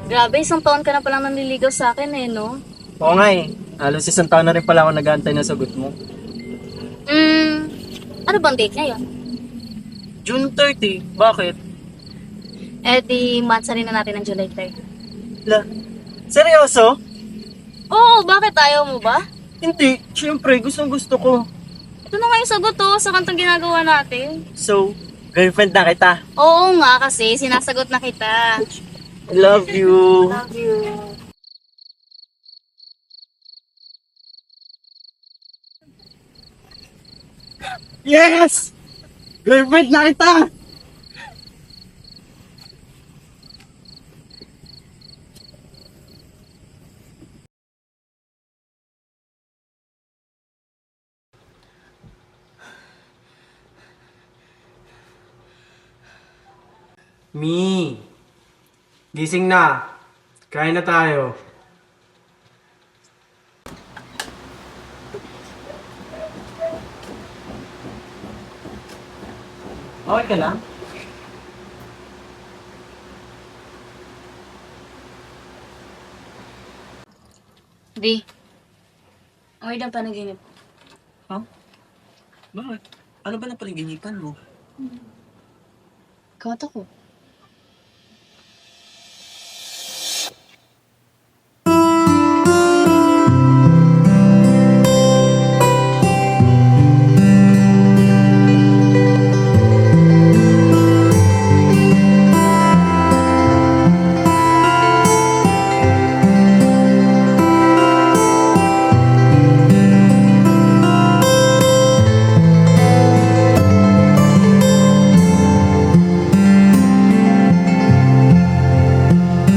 Grabe, isang taon ka na palang nanliligaw sa akin eh, no? Oo nga eh. Halos isang taon na rin pala ako nag-aantay ng sagot mo. Ano bang date ngayon? June 30, bakit? Eh di, matsa rin na natin ng July 3. La, seryoso? Oo, bakit ayaw mo ba? Hindi, syempre gustong gusto ko. Ito na nga yung sagot to sa kantang ginagawa natin. So, girlfriend na kita. Oo nga kasi, sinasagot na kita. I love you. Love you. Yes! Girlfriend na kita! Mi, gising na. Kain na tayo. Okay ka lang? Di, amoy ng panaginip. Ha? Bakit? Ano ba na paliginipan mo? Kawat ako.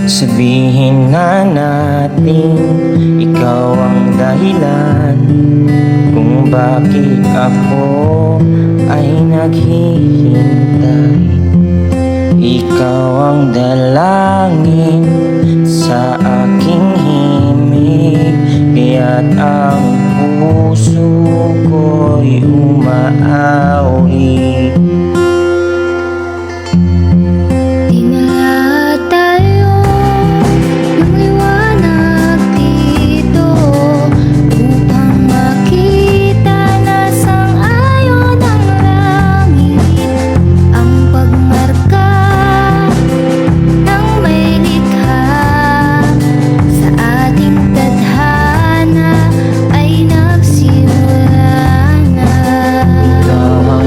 Sabihin na natin ikaw ang dahilan kung bakit ako ay naghihintay. Ikaw ang dalangin sa aking himig, kaya't ang puso ko'y umaawi. Ikaw ang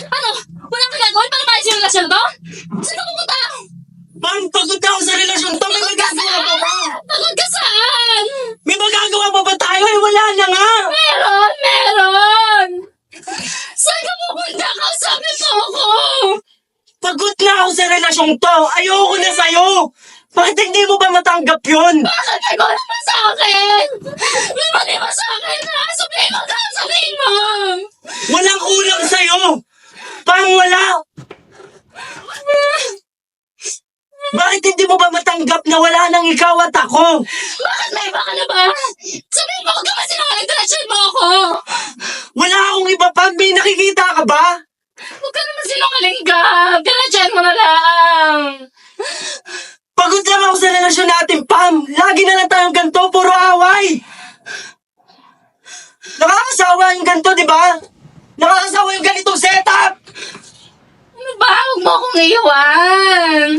Ano? Wala kang gagawin para maayos yung relasyon na to? Saan ka pupunta? Pam, pagod na ako sa relasyon to. May magagawa pa ba? Pagod ka saan? May magagawa pa ba tayo? Eh, wala na nga. Meron! Saan ka pupunta? Kausapin mo ako! Pagod na ako sa relasyong to. Ayoko na sa'yo. Bakit hindi mo ba matanggap yun? Bakit may kulang pa sa akin? May mali pa sa akin ha? Sabihin mo ka! Sabihin mo! Walang kulang sa'yo. Pam, wala. Bakit hindi mo ba matanggap na wala nang ikaw at ako? Bakit may iba ka na ba? Sabihin mo huwag ka masinungaling relasyon mo ako! Wala akong iba, Pam. May nakikita ka ba? Huwag ka naman sinungaling ka! Relasyon mo na lang! Pagod lang ako sa relasyon natin, Pam. Lagi na lang tayong ganito, puro away. Nakakasawa yung ganito, di ba? Nakakasawa yung ganitong setup. Ano ba? Huwag mo akong iiwan!